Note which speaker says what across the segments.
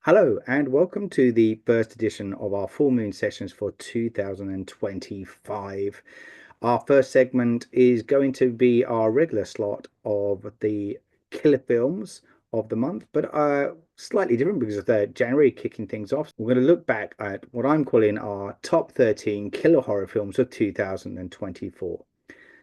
Speaker 1: Hello and welcome to the first edition of our full moon sessions for 2025. Our first segment is going to be our regular slot of the killer films of the month, but slightly different because of the January kicking things off. We're going to look back at what I'm calling our top 13 killer horror films of 2024.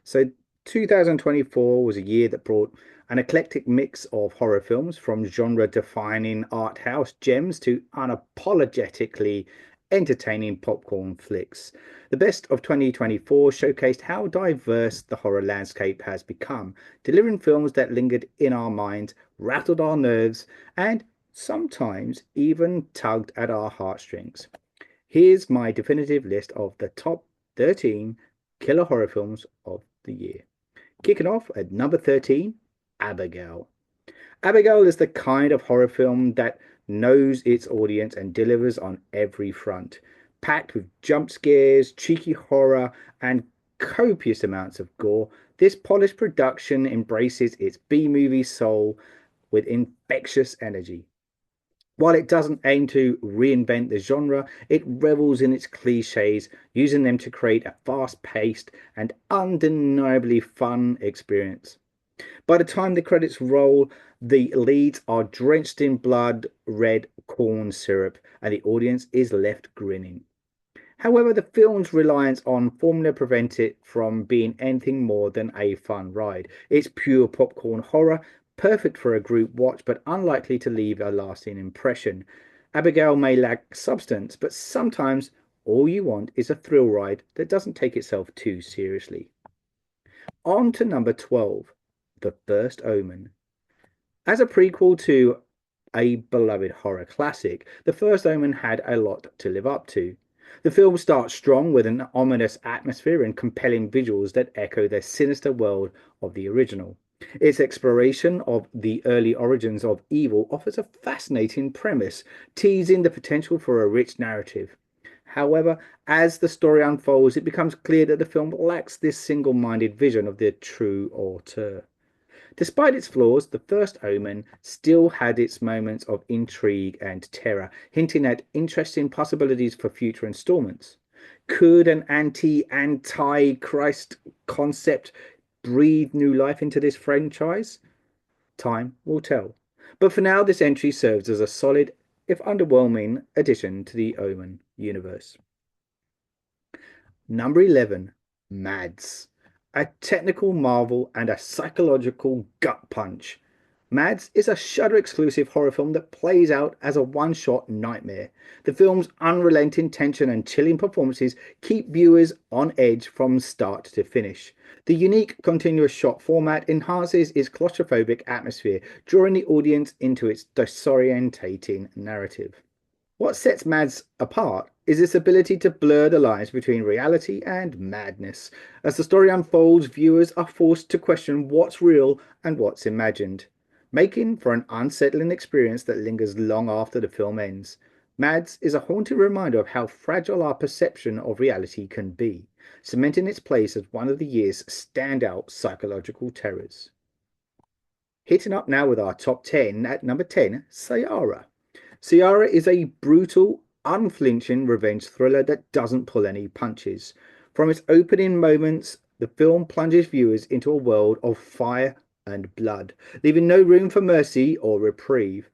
Speaker 1: So 2024 was a year that brought an eclectic mix of horror films from genre-defining art house gems to unapologetically entertaining popcorn flicks. The best of 2024 showcased how diverse the horror landscape has become, delivering films that lingered in our minds, rattled our nerves, and sometimes even tugged at our heartstrings. Here's my definitive list of the top 13 killer horror films of the year. Kicking off at number 13, Abigail. Abigail is the kind of horror film that knows its audience and delivers on every front. Packed with jump scares, cheeky horror, and copious amounts of gore, this polished production embraces its B movie soul with infectious energy. While it doesn't aim to reinvent the genre, it revels in its cliches, using them to create a fast paced and undeniably fun experience. By the time the credits roll, the leads are drenched in blood red corn syrup, and the audience is left grinning. However, the film's reliance on formula prevents it from being anything more than a fun ride. It's pure popcorn horror, perfect for a group watch, but unlikely to leave a lasting impression. Abigail may lack substance, but sometimes all you want is a thrill ride that doesn't take itself too seriously. On to number 12, The First Omen. As a prequel to a beloved horror classic, The First Omen had a lot to live up to. The film starts strong with an ominous atmosphere and compelling visuals that echo the sinister world of the original. Its exploration of the early origins of evil offers a fascinating premise, teasing the potential for a rich narrative. However, as the story unfolds, it becomes clear that the film lacks this single minded vision of the true auteur. Despite its flaws, The First Omen still had its moments of intrigue and terror, hinting at interesting possibilities for future installments. Could an anti-Christ concept breathe new life into this franchise? Time will tell. But for now, this entry serves as a solid, if underwhelming, addition to the Omen universe. Number 11, Mads. A technical marvel and a psychological gut punch. Mads is a Shudder exclusive horror film that plays out as a one shot nightmare. The film's unrelenting tension and chilling performances keep viewers on edge from start to finish. The unique continuous shot format enhances its claustrophobic atmosphere, drawing the audience into its disorientating narrative. What sets Mads apart is its ability to blur the lines between reality and madness. As the story unfolds, viewers are forced to question what's real and what's imagined, making for an unsettling experience that lingers long after the film ends. Mads is a haunting reminder of how fragile our perception of reality can be, cementing its place as one of the year's standout psychological terrors. Hitting up now with our top 10 at number 10, Sayara. Ciara is a brutal, unflinching revenge thriller that doesn't pull any punches. From its opening moments, the film plunges viewers into a world of fire and blood, leaving no room for mercy or reprieve.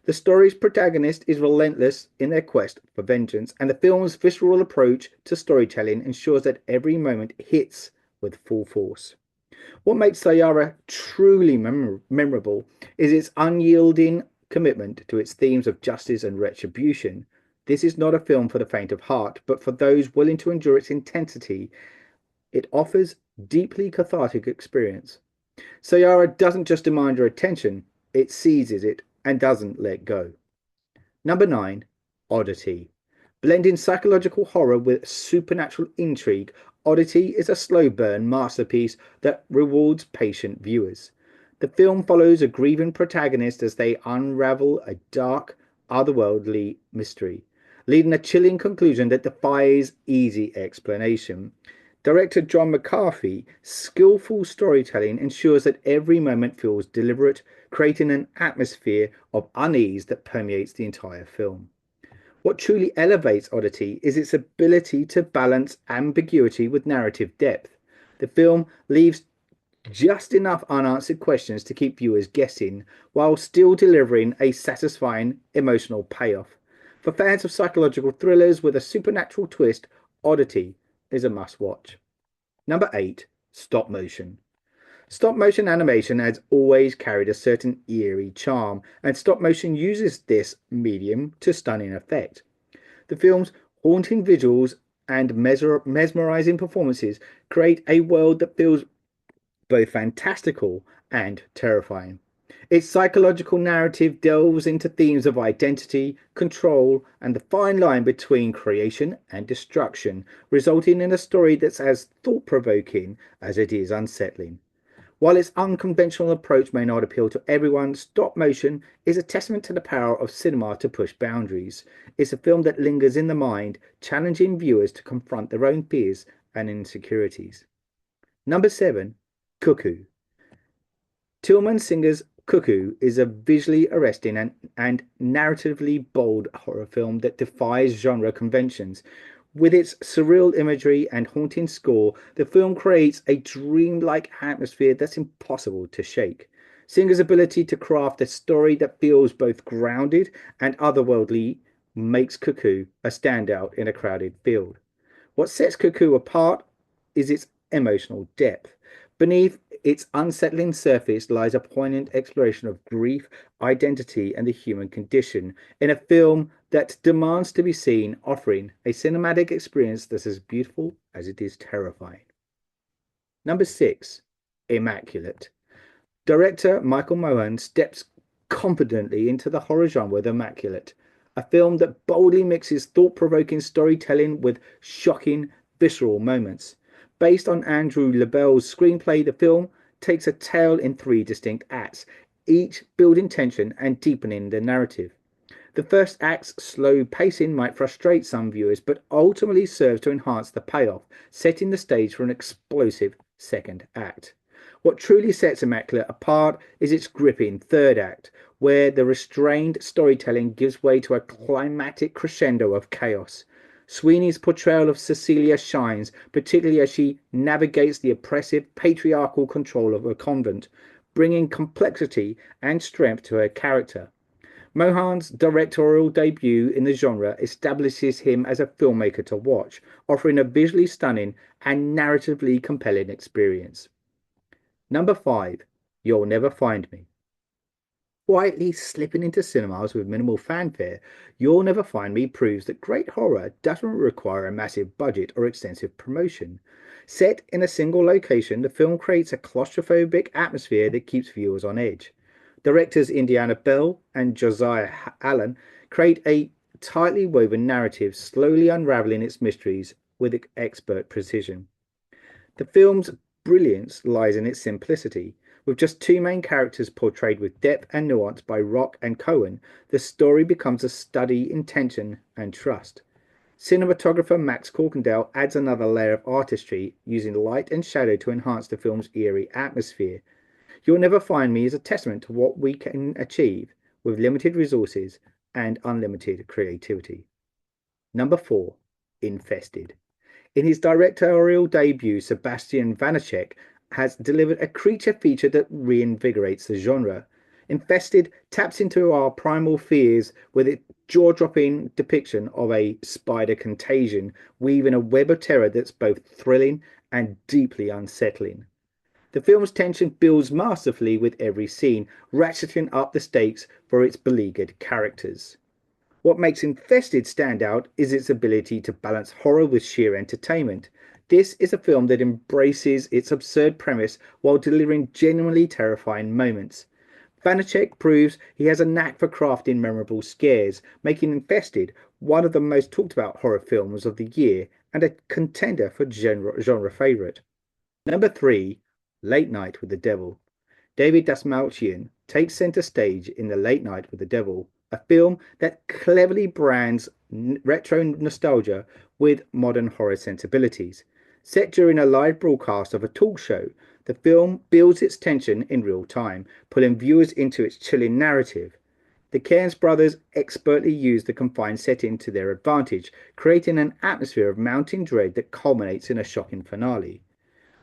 Speaker 1: The story's protagonist is relentless in their quest for vengeance, and the film's visceral approach to storytelling ensures that every moment hits with full force. What makes Sayara truly memorable is its unyielding commitment to its themes of justice and retribution. This is not a film for the faint of heart, but for those willing to endure its intensity. It offers deeply cathartic experience. Sayara doesn't just demand your attention, it seizes it and doesn't let go. Number 9, Oddity. Blending psychological horror with supernatural intrigue, Oddity is a slow burn masterpiece that rewards patient viewers. The film follows a grieving protagonist as they unravel a dark, otherworldly mystery, leading a chilling conclusion that defies easy explanation. Director John McCarthy's skillful storytelling ensures that every moment feels deliberate, creating an atmosphere of unease that permeates the entire film. What truly elevates Oddity is its ability to balance ambiguity with narrative depth. The film leaves just enough unanswered questions to keep viewers guessing while still delivering a satisfying emotional payoff. For fans of psychological thrillers with a supernatural twist, Oddity is a must watch. Number 8, stop motion. Stop motion animation has always carried a certain eerie charm, and stop motion uses this medium to stunning effect. The film's haunting visuals and mesmerizing performances create a world that feels both fantastical and terrifying. Its psychological narrative delves into themes of identity, control, and the fine line between creation and destruction, resulting in a story that's as thought provoking as it is unsettling. While its unconventional approach may not appeal to everyone, stop motion is a testament to the power of cinema to push boundaries. It's a film that lingers in the mind, challenging viewers to confront their own fears and insecurities. Number 7, Cuckoo. Tillman Singer's Cuckoo is a visually arresting and narratively bold horror film that defies genre conventions. With its surreal imagery and haunting score, the film creates a dreamlike atmosphere that's impossible to shake. Singer's ability to craft a story that feels both grounded and otherworldly makes Cuckoo a standout in a crowded field. What sets Cuckoo apart is its emotional depth. Beneath its unsettling surface lies a poignant exploration of grief, identity, and the human condition in a film that demands to be seen, offering a cinematic experience that's as beautiful as it is terrifying. Number 6, Immaculate. Director Michael Mohan steps confidently into the horror genre with Immaculate, a film that boldly mixes thought provoking storytelling with shocking, visceral moments. Based on Andrew LaBelle's screenplay, the film takes a tale in three distinct acts, each building tension and deepening the narrative. The first act's slow pacing might frustrate some viewers, but ultimately serves to enhance the payoff, setting the stage for an explosive second act. What truly sets Immaculate apart is its gripping third act, where the restrained storytelling gives way to a climatic crescendo of chaos. Sweeney's portrayal of Cecilia shines, particularly as she navigates the oppressive patriarchal control of a convent, bringing complexity and strength to her character. Mohan's directorial debut in the genre establishes him as a filmmaker to watch, offering a visually stunning and narratively compelling experience. Number 5, You'll Never Find Me. Quietly slipping into cinemas with minimal fanfare, You'll Never Find Me proves that great horror doesn't require a massive budget or extensive promotion. Set in a single location, the film creates a claustrophobic atmosphere that keeps viewers on edge. Directors Indiana Bell and Josiah Allen create a tightly woven narrative, slowly unraveling its mysteries with expert precision. The film's brilliance lies in its simplicity. With just two main characters portrayed with depth and nuance by Rock and Cohen, the story becomes a study in tension and trust. Cinematographer Max Corkindale adds another layer of artistry, using light and shadow to enhance the film's eerie atmosphere. You'll Never Find Me is a testament to what we can achieve with limited resources and unlimited creativity. Number 4, Infested. In his directorial debut, Sebastian Vanacek has delivered a creature feature that reinvigorates the genre. Infested taps into our primal fears with its jaw-dropping depiction of a spider contagion, weaving a web of terror that's both thrilling and deeply unsettling. The film's tension builds masterfully with every scene, ratcheting up the stakes for its beleaguered characters. What makes Infested stand out is its ability to balance horror with sheer entertainment. This is a film that embraces its absurd premise while delivering genuinely terrifying moments. Vanacek proves he has a knack for crafting memorable scares, making Infested one of the most talked about horror films of the year and a contender for genre favourite. Number 3, Late Night with the Devil. David Dastmalchian takes center stage in The Late Night with the Devil, a film that cleverly brands retro nostalgia with modern horror sensibilities. Set during a live broadcast of a talk show, the film builds its tension in real time, pulling viewers into its chilling narrative. The Cairns brothers expertly use the confined setting to their advantage, creating an atmosphere of mounting dread that culminates in a shocking finale.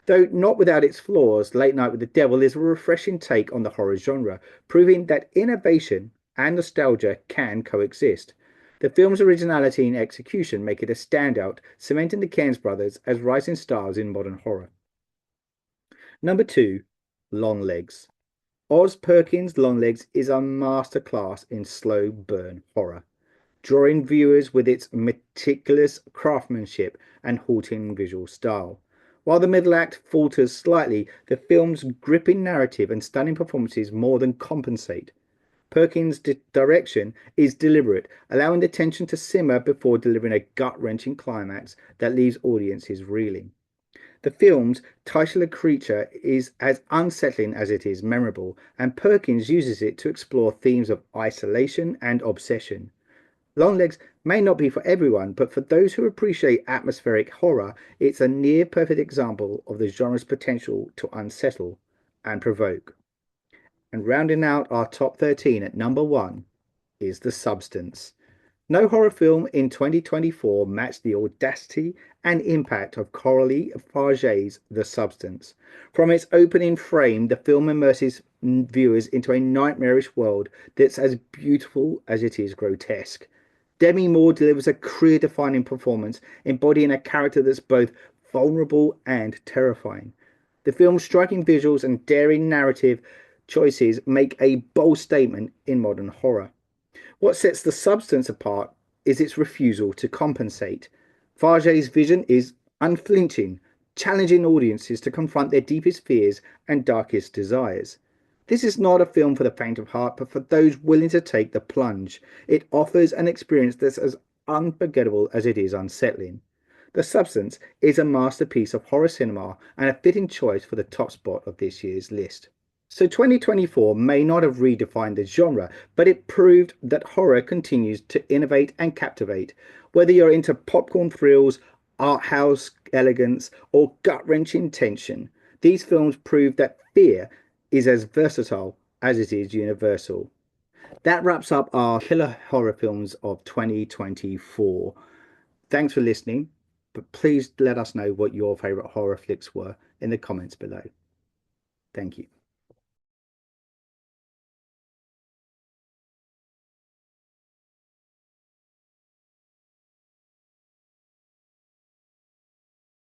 Speaker 1: Though not without its flaws, Late Night with the Devil is a refreshing take on the horror genre, proving that innovation and nostalgia can coexist. The film's originality and execution make it a standout, cementing the Cairns brothers as rising stars in modern horror. Number 2, Longlegs. Oz Perkins' Longlegs is a masterclass in slow burn horror, drawing viewers with its meticulous craftsmanship and haunting visual style. While the middle act falters slightly, the film's gripping narrative and stunning performances more than compensate. Perkins' direction is deliberate, allowing the tension to simmer before delivering a gut-wrenching climax that leaves audiences reeling. The film's titular creature is as unsettling as it is memorable, and Perkins uses it to explore themes of isolation and obsession. Longlegs may not be for everyone, but for those who appreciate atmospheric horror, it's a near perfect example of the genre's potential to unsettle and provoke. And rounding out our top 13 at number 1 is The Substance. No horror film in 2024 matched the audacity and impact of Coralie Farge's The Substance. From its opening frame, the film immerses viewers into a nightmarish world that's as beautiful as it is grotesque. Demi Moore delivers a career-defining performance, embodying a character that's both vulnerable and terrifying. The film's striking visuals and daring narrative choices make a bold statement in modern horror. What sets The Substance apart is its refusal to compensate. Farge's vision is unflinching, challenging audiences to confront their deepest fears and darkest desires. This is not a film for the faint of heart, but for those willing to take the plunge. It offers an experience that's as unforgettable as it is unsettling. The Substance is a masterpiece of horror cinema and a fitting choice for the top spot of this year's list. So 2024 may not have redefined the genre, but it proved that horror continues to innovate and captivate. Whether you're into popcorn thrills, art house elegance, or gut-wrenching tension, these films prove that fear is as versatile as it is universal. That wraps up our killer horror films of 2024. Thanks for listening, but please let us know what your favorite horror flicks were in the comments below. Thank you.